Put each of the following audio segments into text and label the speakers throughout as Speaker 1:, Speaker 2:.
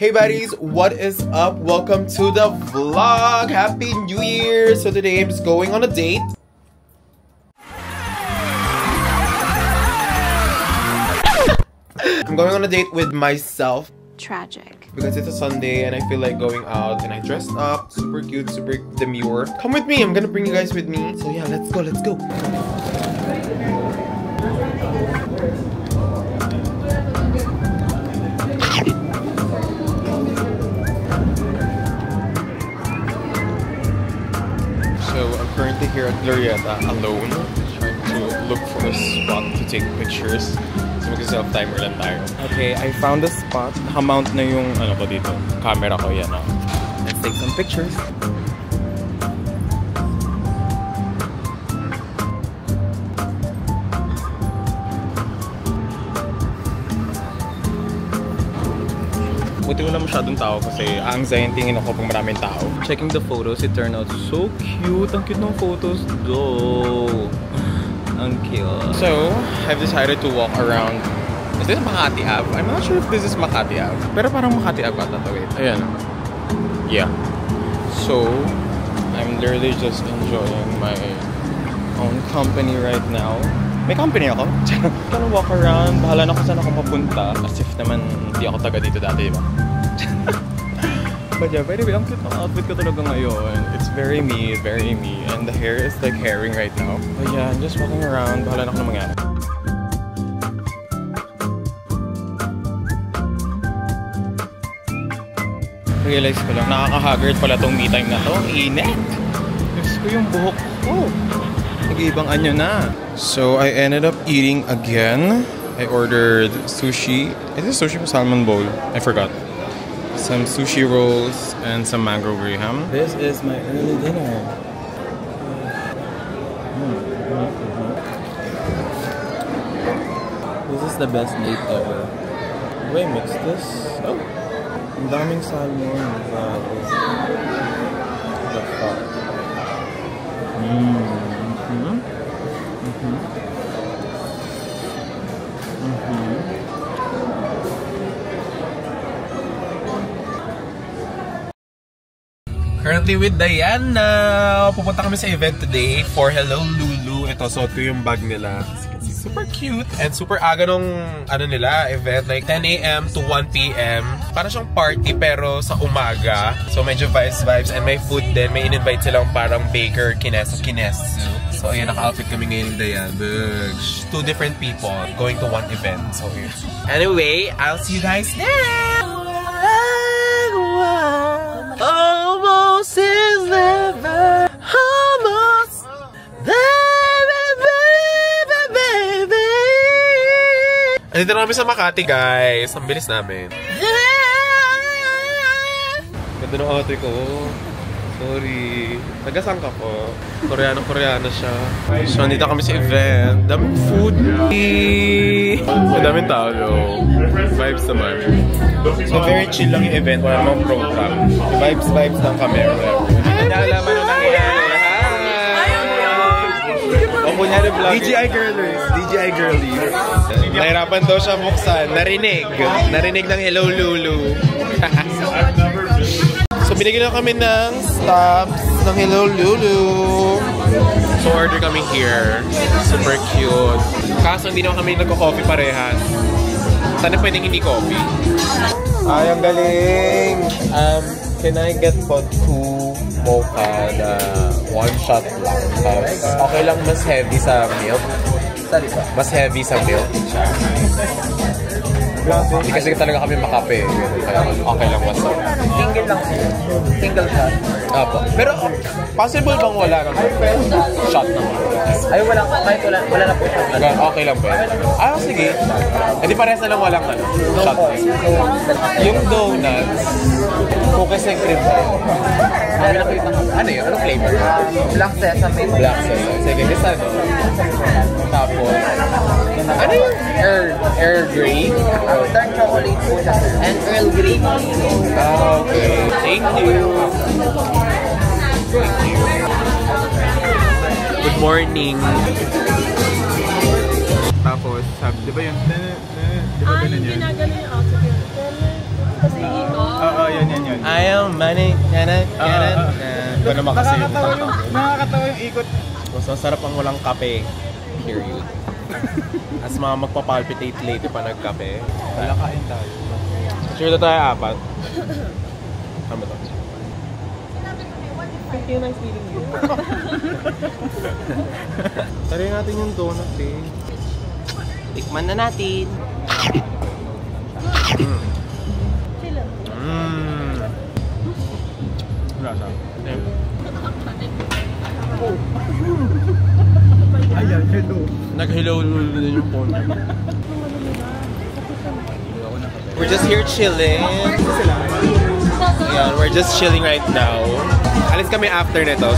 Speaker 1: Hey buddies, what is up? Welcome to the vlog. Happy New Year. So today I'm just going on a date. I'm going on a date with myself.
Speaker 2: Tragic.
Speaker 1: Because it's a Sunday and I feel like going out and I dressed up. Super cute, super demure. Come with me. I'm gonna bring you guys with me. So yeah, let's go, let's go. So I'm currently here at Glorieta alone, trying to look for a spot to take pictures. So mag-self-timer lang tayo. Okay, I found a spot. Naka-mount na yung ano ko dito, camera ko yan. Let's take some pictures. Buti wala masyadong tao kasi anxiety ako pag maraming tao. Checking the photos, it turned out so cute. Ang cute ng photos though. Ang cute. So, I've decided to walk around. Is this Makati Ave? I'm not sure if this is Makati Ave. Pero parang Makati Ave ata to. Wait. Ayan. Yeah. So, I'm literally just enjoying my own company right now. May company ako. Gonna walk around. Bahala na kung saan ako mapunta. As if naman hindi ako taga dito dati, diba? But yeah, by the way, ang cute ng outfit ko talaga ngayon. It's very me, very me. And the hair is like hairing right now. But yeah, I'm just walking around. Bahala na kung ano mangyari. Realize ko lang, nakaka-haggard pala tong me time na to. Ang init! Gusto ko yung buhok ko. Nag-iibang anyo na. So, I ended up eating again. I ordered sushi. Is this sushi or salmon bowl? I forgot. Some sushi rolls and some mango graham. This is my early dinner. This is the best date ever. Do I mix this? Oh! Ang daming salmon. What the fuck? Currently with Diana. Pupunta kami sa event today for Hello Lulu. Ito, so ito yung bag nila. Super cute and super aga nung ano nila event, like 10 AM to 1 PM. Para siyang party pero sa umaga. So medyo vibes and may food din. May in-invite silang parang baker, kinesu. So ayan, naka-outfit kami ngayon Dayan. Two different people going to one event. So yeah. Anyway, I'll see you guys there. Almost is never. Almost there, baby. Andito na kami sa Makati, guys. Ang bilis namin. Ganda ng ate ko. Sorry. Tagasang ka po. Koreano siya. So, nandito kami sa event. Daming food. Daming tao, though. Vibes naman. So, very chill lang yung event. Wala namang program. Vibes lang kami. Nalaman na nangyayari. O, kunyari vlog. DJI Girlies. Nahirapan daw siya buksan. Narinig ng Hello Lulu. So, binigyan na kami ng stops ng Hello Lulu. So, order kami here. Super cute. Kaso, hindi naman kami nagko-coffee parehas. Sana pwedeng hindi coffee. Ay, ang galing! Can I get po 2 mocha na 1 shot lang? Okay lang mas heavy sa milk? Mas heavy sa milk siya. Hindi kasi talaga kami makape. Kaya okay lang mas.
Speaker 3: Single lang siya. Single shot.
Speaker 1: Apo. Pero possible bang wala ng shot naman?
Speaker 3: Ay, wala na po shot.
Speaker 1: Okay lang ba? Sige. Hindi parehas na lang walang shot. Yung donuts, cookies and cream. Ano yun? Anong flavor?
Speaker 3: Black sesame.
Speaker 1: Black sesame. Sige, this ano? Tapos, ano yung Earl Grey?
Speaker 3: Dark chocolate po siya. And Earl Grey.
Speaker 1: Okay. Thank you. Good morning. Tapos, sabi, di ba yun? Di ba ganun yun?
Speaker 2: Ginagano yung outfit yun.
Speaker 1: Oo, yun.
Speaker 3: I am money, kanan.
Speaker 1: Ito naman kasi yung
Speaker 3: Nakakatawa yung ikot.
Speaker 1: mas masarap ang walang kape. Period. As mga magpapalpitate later pa nagkape. Wala kain tayo. Sure na tayo 4. Tama to.
Speaker 3: Thank you, nice meeting you.
Speaker 1: Tari natin yung donut eh.
Speaker 3: Tikman na natin.
Speaker 1: Lasa.
Speaker 3: Ayan, hello.
Speaker 1: Nag-hello din yung phone. We're just here chilling. Yeah, we're just chilling right now. Alis kami after nito,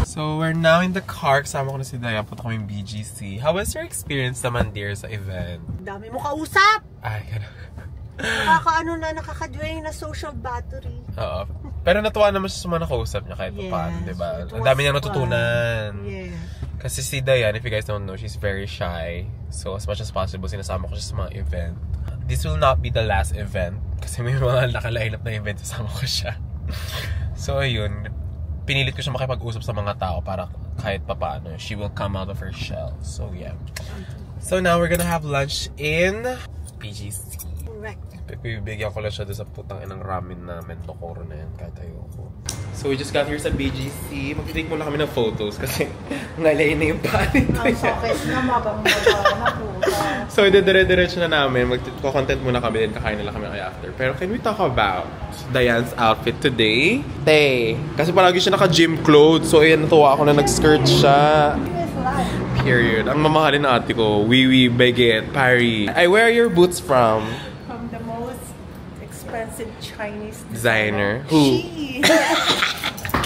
Speaker 1: so we're now in the car. Kasama ko na si Daya. Punta kami BGC. How was your experience naman, dear, sa event?
Speaker 2: Dami mo kausap!
Speaker 1: Ay,
Speaker 2: Nakaka-drain na social battery.
Speaker 1: oo. Pero natuwa naman siya sa mga nakausap niya kahit paano, diba? Ang dami niyang natutunan.
Speaker 2: Yeah.
Speaker 1: Kasi si Dayan, if you guys don't know, she's very shy. So as much as possible, sinasama ko siya sa mga event. This will not be the last event. Kasi may mga naka-line up na event, sasama ko siya. So ayun, pinilit ko siya makipag-usap sa mga tao para kahit papaano, she will come out of her shell. So yeah. So now we're gonna have lunch in BGC.
Speaker 2: Correct.
Speaker 1: Bibigyan ko lang siya doon sa putang inang ramen namin, Tokoro na yan, kahit ayoko. So we just got here sa BGC. Mag-take muna kami ng photos kasi nalayin na yung panit.
Speaker 2: Ang sakit na mabang na po.
Speaker 1: So dire-diretso na namin. Mag-content muna kami din, kakain na lang kami kaya after. Pero can we talk about Diane's outfit today? Kasi palagi siya naka-gym clothes. So ayan, natuwa ako na nag-skirt siya. Period. Ang mamahalin na ate ko, Wiwi, Baguette, Paris. Where are your boots from?
Speaker 2: From the most expensive Chinese
Speaker 1: Designer. Who?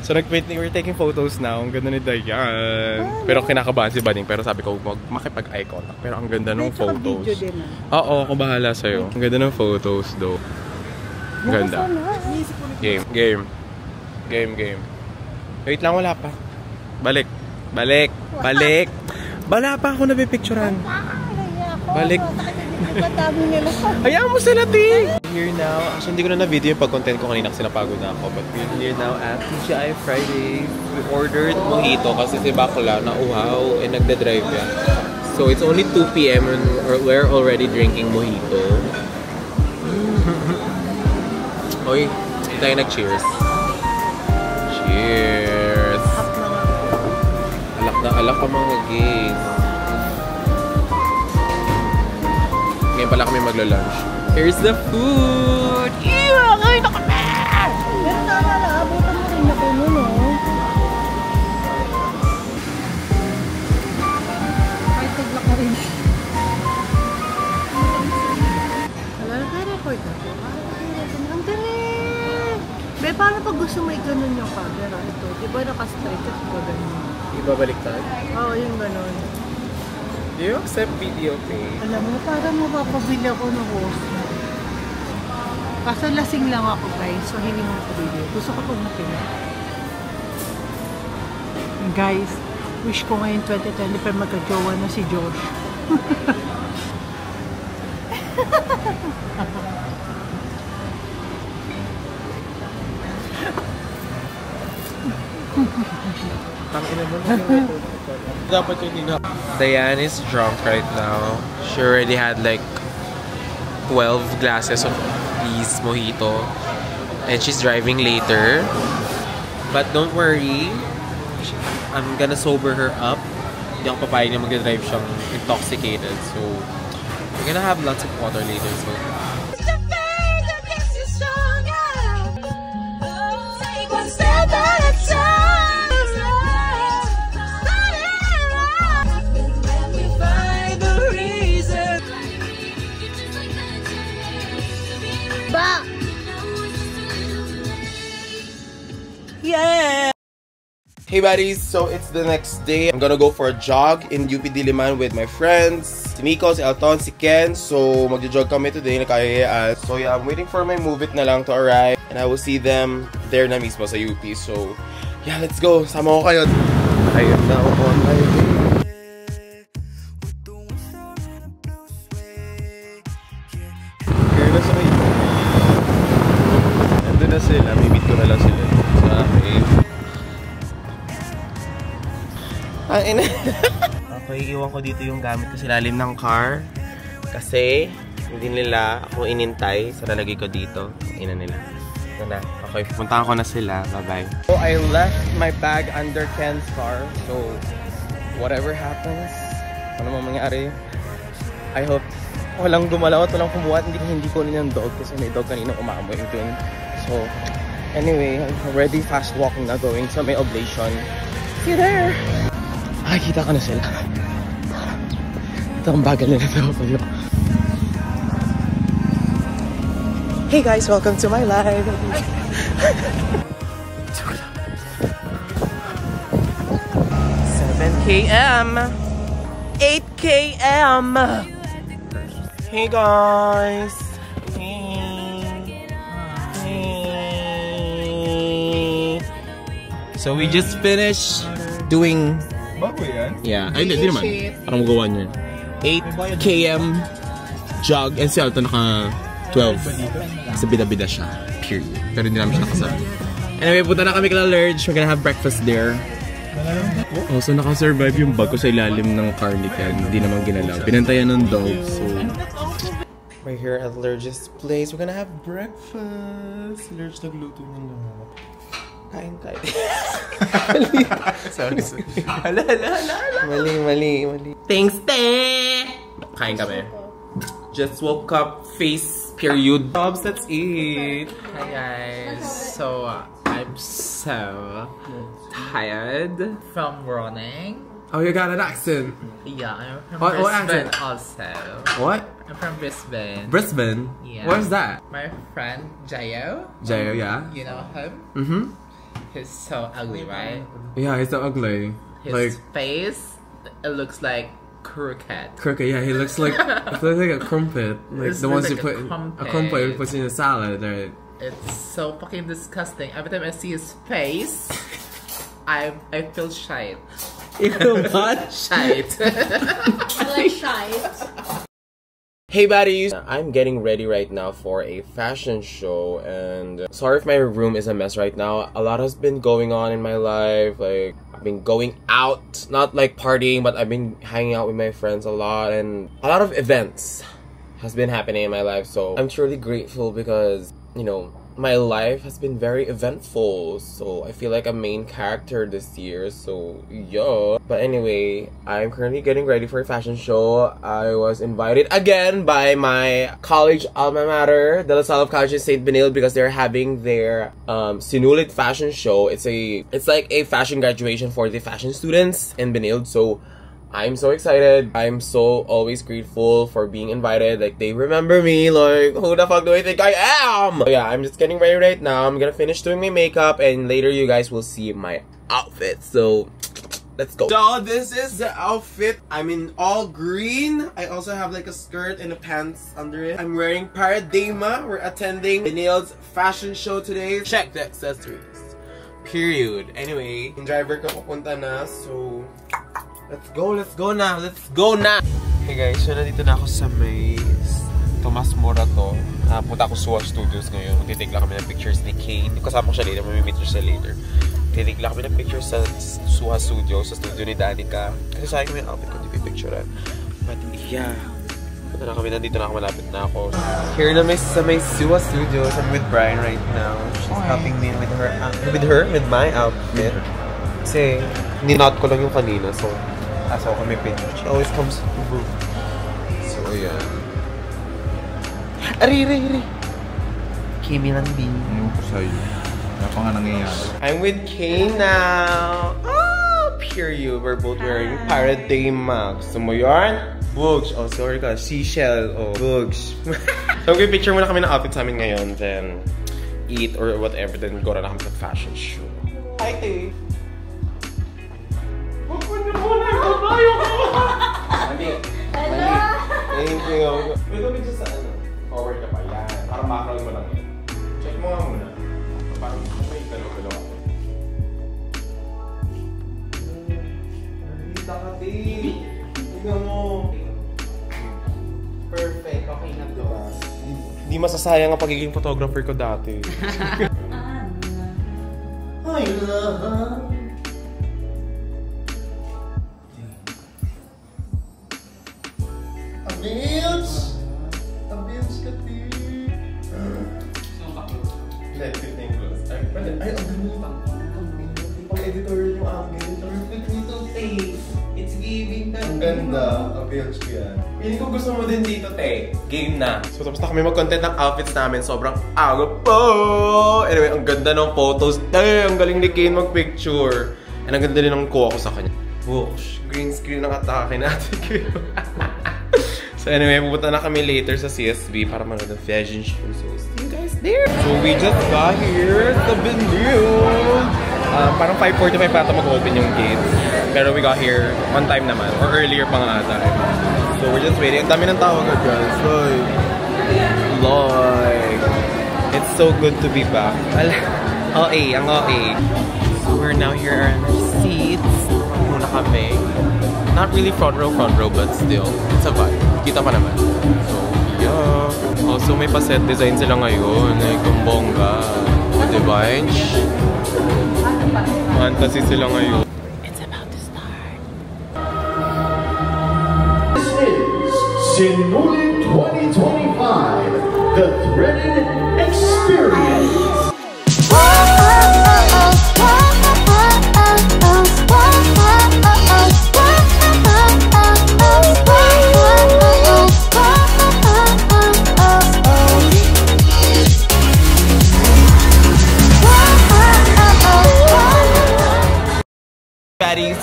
Speaker 1: So we're taking photos now. Ang ganda ni Diane. Pero kinakabahan si Bading. Pero sabi ko, wag makipag-eye contact. Pero ang ganda ng photos. Oo, ako bahala sa'yo. Ang ganda ng photos, though. Ang ganda. Game. Wait lang, wala pa. Balik. Wala pa ako nabipicturan. Balik. Hayaan mo sila, Ting! Here now. Actually, hindi ko na na-video yung pag-content ko kanina kasi napagod na ako. But we're here now at TGI Friday. We ordered mojito kasi si Bakla na uhaw and nagda-drive yan. So it's only 2 PM and we're already drinking mojito. Oy, hindi tayo nag-cheers. Cheers! Alak na alak ka mga gays. Ngayon pala kami maglo-lunch. Here's the food! Ew! Kain na kami!
Speaker 2: Pero naalala, abutan mo rin ako nun, no? Ay, tagla ka rin. Nag-record ako. Ang galing! Be, paano pag gusto mo i-ganon yung camera? Ito, di ba naka-straight at ito ganon?
Speaker 1: Ibabaliktad?
Speaker 2: Oo, yung ganon.
Speaker 1: Do you accept video pay?
Speaker 2: Alam mo, parang mapapabili ako ng host. Kaso lasing lang ako, guys. So, hindi mo mapabili. Gusto ko pag napili. Guys, wish ko ngayon 2025 magka-jowa na si Josh.
Speaker 1: Dapat yung hindi. Diane is drunk right now. She already had like 12 glasses of these mojito. And she's driving later. But don't worry. I'm gonna sober her up. Hindi ako papayag na mag-drive siyang intoxicated. So, we're gonna have lots of water later. So,
Speaker 2: Yeah!
Speaker 1: hey buddies, so it's the next day. I'm gonna go for a jog in UP Diliman with my friends. Si Miko, si Alton, si Ken. So magjo-jog kami today, nakayayaan. So yeah, I'm waiting for my Move It na lang to arrive. And I will see them there na mismo sa UP. So yeah, let's go. Sama ko kayo. Ayun na ako on my way. Kaya na sa kayo.
Speaker 3: Okay, iwan ko dito yung gamit ko sa ilalim ng car. Kasi hindi nila ako inintay. So nalagay ko dito. Ina nila. Ito na. Okay, pupuntahan ko na sila. Bye-bye. So I left my bag under Ken's car. So whatever happens, ano man mangyari, I hope walang gumalaw at walang kumuha at hindi ko rin yung dog kasi may dog kanina umaamoy dun. So anyway, I'm already fast walking na going sa may oblation. See you there! Ay, kita ka na sila. Ito ang bagal nila sa kayo. Hey guys, welcome to my live! 7 km! 8 km! Hey guys! So we just finished doing...
Speaker 1: Bago yan?
Speaker 3: Yeah, ay hindi naman. Parang magawa niyo. 8 km jog and si Alto naka 12. Kasi bida-bida siya. Period. Pero hindi namin siya nakasabi. Anyway, punta na kami kala Lurge. We're gonna have breakfast there. Oh, so nakasurvive yung bag ko sa ilalim ng car ni Ken. Hindi naman ginalaw. Binantayan ng dog, so... We're here at Lurge's place. We're gonna have breakfast. Lurge nagluto ng lahat. Kain. Sorry. Hala. Mali. Thanks, te! Kain kami. Just woke up, face period. Bobs, let's eat.
Speaker 4: Hi guys, so I'm so tired from running.
Speaker 3: Oh, you got an accent.
Speaker 4: Yeah, I'm from
Speaker 3: What
Speaker 4: Brisbane
Speaker 3: accent?
Speaker 4: also.
Speaker 3: What?
Speaker 4: I'm from Brisbane.
Speaker 3: Brisbane?
Speaker 4: Yeah.
Speaker 3: Where's that?
Speaker 4: My friend Jayo.
Speaker 3: Jayo, yeah?
Speaker 4: You know him?
Speaker 3: Mm-hmm.
Speaker 4: He's so ugly, right?
Speaker 3: Yeah, he's so ugly.
Speaker 4: His
Speaker 3: Like,
Speaker 4: face, it looks like crooked.
Speaker 3: crooked, yeah, he looks like a crumpet. Like
Speaker 4: This
Speaker 3: the ones
Speaker 4: looks
Speaker 3: you
Speaker 4: like
Speaker 3: put
Speaker 4: a
Speaker 3: a crumpet you
Speaker 4: crumpet.
Speaker 3: put in a salad, right?
Speaker 4: It's so fucking disgusting. Every time I see his face, I feel shite.
Speaker 3: You know what?
Speaker 4: Shite.
Speaker 5: I like shite.
Speaker 3: Hey buddies! I'm getting ready right now for a fashion show and sorry if my room is a mess right now. A lot has been going on in my life. Like, I've been going out, not like partying, but I've been hanging out with my friends a lot and a lot of events has been happening in my life. So I'm truly grateful because, you know, my life has been very eventful, so I feel like a main character this year, so yeah. But anyway, I'm currently getting ready for a fashion show. I was invited again by my college alma mater, De La Salle College in St. Benilde, because they're having their Sinulit fashion show. It's like a fashion graduation for the fashion students in Benilde, so I'm so excited. I'm so always grateful for being invited. Like, they remember me. Like, who the fuck do I think I am? So yeah, I'm just getting ready right now. I'm gonna finish doing my makeup and later you guys will see my outfit. So, let's go. So, this is the outfit. I'm in all green. I also have like a skirt and a pants under it. I'm wearing Paradema. We're attending Benilde's fashion show today. Check the accessories. Period. Anyway, yung driver ko pupunta na. So, let's go na. Hey guys, so nandito na ako sa may Tomas Morato. Punta ako Suha Studios ngayon. Magtitake lang kami ng pictures ni Kane. Kasama ko siya later, mamimit ko siya later. Magtitake lang kami ng pictures sa Suha Studios, sa studio ni Danica. Kasi sayang kami yung outfit ko, hindi pipicturean. But yeah, punta na kami, nandito na ako, malapit na ako. Here na sa may Suha Studios. I'm with Brian right now. She's helping me with my outfit. Kasi, ninot ko lang yung kanina, so asaw kami picture. She always comes through. So, yeah. Ari. Kimi lang din.
Speaker 1: Ano ko sa'yo? Ano pa nga nangyayari?
Speaker 3: I'm with Kay now. Oh, period. We're both wearing Paradema. Gusto mo yarn? Boogs. Oh, sorry ka. Seashell. Oh, Boogs. So, picture muna kami ng outfit sa amin ngayon. Then, eat or whatever. Then, go na kami sa fashion show. Hi, Tay. Mali. Thank you. Pwede mo sa ano? Forward ka pa yan. Para background mo lang yan. Check mo nga muna. Parang may dalaw-dalaw ako. Nalita ka, Dave. Tingnan mo. Perfect. Okay na to. Hindi masasayang ang pagiging photographer ko dati. I love. Perfect nito, Tay. It's giving that.
Speaker 1: Ang ganda. Ang bilge ko yan.
Speaker 3: Feeling ko gusto mo din dito, Tay. Game na. So, tapos na kami mag-content ng outfits namin. Sobrang aga po. Anyway, ang ganda ng photos. Tay, ang galing ni Kane mag-picture. And ang ganda din ng kuha ko sa kanya. Whoosh. Green screen ng atake natin. So anyway, pupunta na kami later sa CSB para manood ng fashion show. So, see you guys there! So we just got here sa Benilde. Parang 5:45 pa ata mag-open yung gates. Pero we got here on time naman. Or earlier pa nga ata. So we're just waiting. Ang dami ng tao agad, guys. Like, it's so good to be back. OA, ang OA. So we're now here on our seats. Muna kami. Not really front row, but still, it's a vibe. Kita pa naman. So, yeah. Also, may pa-set design sila ngayon. Like, ang bongga. Diba? Fantasy sila ngayon.
Speaker 4: It's about to start.
Speaker 6: This is Sinulid 2025, the Threaded Experience.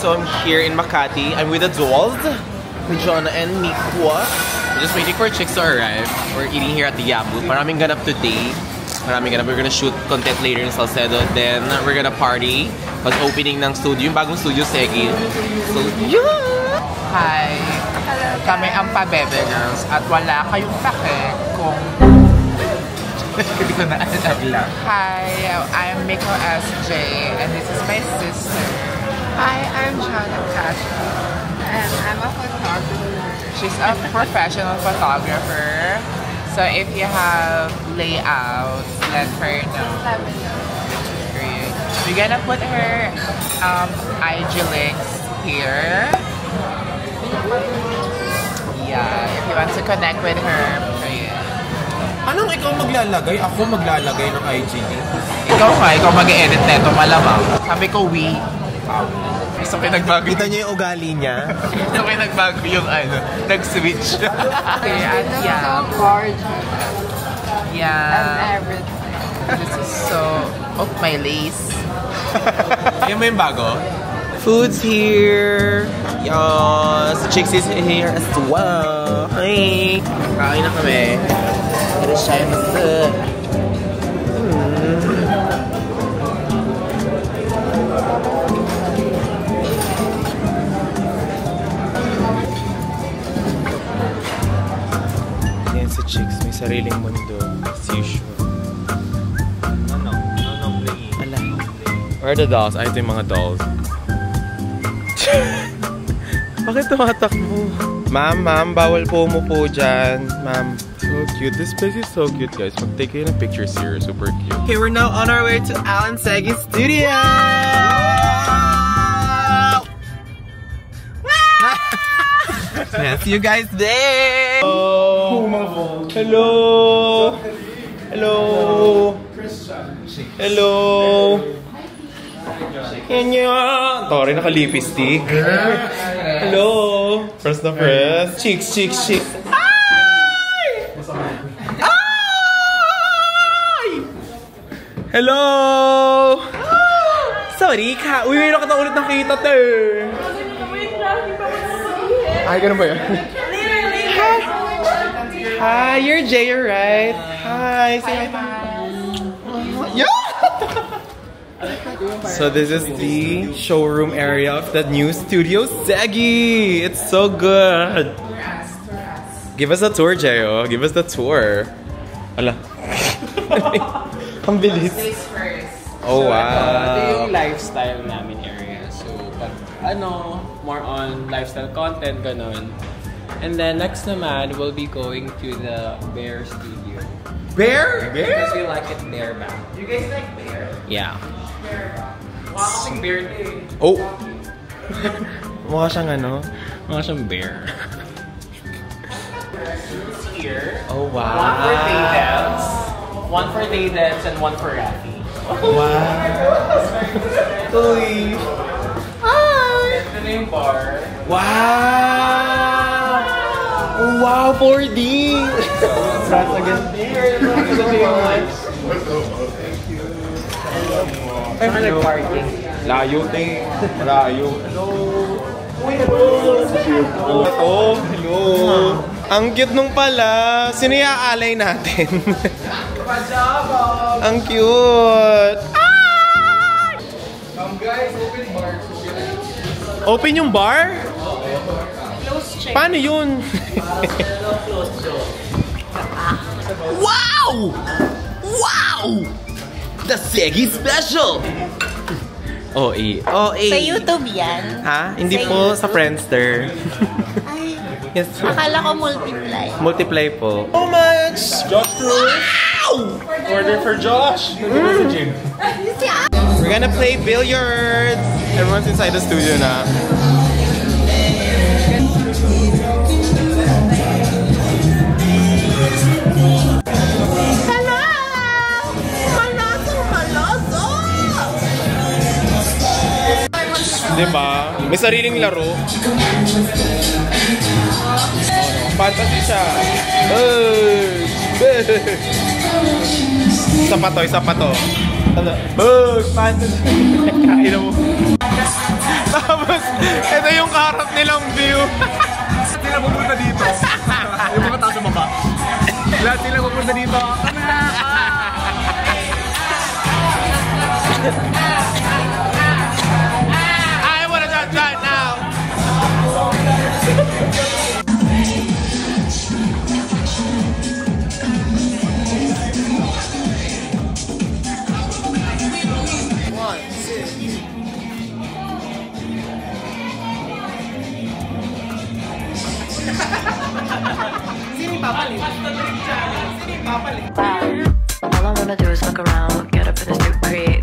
Speaker 3: So I'm here in Makati. I'm with the dolls, with Jonah and Mikwa. We're just waiting for chicks to arrive. We're eating here at the Yabu. Maraming ganap today. Maraming ganap. We're gonna shoot content later in Salcedo. Then we're gonna party. Pag opening ng studio, yung bagong studio Segi. So yeah!
Speaker 4: Hi! Kami ang Pabebe Girls at wala kayong pake kung... Hindi ko na alam. Hi! I'm Miko SJ and this is my sister.
Speaker 7: Hi, I'm Jana Castro, and I'm a photographer.
Speaker 4: She's a professional photographer. So if you have layouts, let her know. Great. We're gonna put her IG links here. Yeah, if you want to connect with her.
Speaker 3: Anong ikaw maglalagay? Ako maglalagay ng IG link.
Speaker 4: Ikaw mag-edit neto, malamang. Sabi ko, we. Gusto ko nagbago.
Speaker 3: Kita niyo yung ugali niya?
Speaker 4: Gusto ko nagbago yung nag-switch. Okay, at yeah.
Speaker 7: So gorgeous.
Speaker 4: Yeah.
Speaker 7: And everything.
Speaker 4: This is so... Oh, my lace.
Speaker 3: Yan mo yung bago? Food's here. Yes. Chicks is here as well. Hi. Kain na kami. Ito siya yung food. Chicks, may sariling mundo as usual.
Speaker 1: No, playing.
Speaker 3: Ala. Where are the dolls? Ay, ito yung mga dolls. Bakit tumatakbo? Ma'am, bawal po umupo dyan. Ma'am. So cute. This place is so cute, guys. Mag-take kayo ng pictures here. Super cute. Okay, we're now on our way to Alan Segi's studio! Yeah, see you guys there! Hello! Hello! Hello! Kanya! Tori, naka-lipstick. Hello! Press na press. Cheeks! Ay! Ay! Hello! Sorry ka! Uy, mayroon ka na ulit nakita, te! Ay, ganun ba yun? Hi, you're Jay, right? Hi, say hi. Yeah! So this is the showroom area of the new Studio Segi. It's so good. Give us a tour, Jayo. Give us the tour. Ala. Ang bilis. Oh, wow.
Speaker 8: Ito yung lifestyle namin area. So, pag more on lifestyle content, ganun. And then next naman, we'll be going to the Bear Studio.
Speaker 3: Bear?
Speaker 8: Because we like it bareback.
Speaker 4: You guys like bear?
Speaker 8: Yeah.
Speaker 4: Mukha kasing bear day.
Speaker 3: Oh! Mukha siyang
Speaker 8: Mga siyang bear.
Speaker 4: Here.
Speaker 3: Oh, wow.
Speaker 4: One for day dance. One for day dance and one for Rafi.
Speaker 3: Wow. Uy. Wow! Wow, 4D! Congrats again, dear! Thank you so much!
Speaker 8: Favorite parking?
Speaker 1: Layo, ting. Layo. Hello. Uy, hello. Hello. Ang cute nung pala. Sino iaalay natin? Ang cute. Guys, open bar. Open yung bar? Paano yun?
Speaker 3: Wow! Wow! The Segi Special!
Speaker 1: OA.
Speaker 5: Sa YouTube yan?
Speaker 1: Ha? Hindi
Speaker 5: Sa
Speaker 1: po
Speaker 5: YouTube?
Speaker 1: sa Friendster.
Speaker 5: Ay,
Speaker 1: Yes.
Speaker 5: akala ko multiply.
Speaker 1: Multiply po. So much! Josh Cruz! Order for Josh! We're gonna play billiards! Everyone's inside the studio na.
Speaker 5: Hello! Malaso!
Speaker 1: Diba? May sariling laro. Fantasy siya. Isa pa to, isa pa to. Fantasy. Kain mo. Tapos, ito yung kaharap nilang view.
Speaker 9: Sila pupunta dito. Yung mga tao sa baba. Lahat sila pupunta dito.
Speaker 1: I wanna jump right now.
Speaker 10: All I wanna do is look around, get up in this new crib.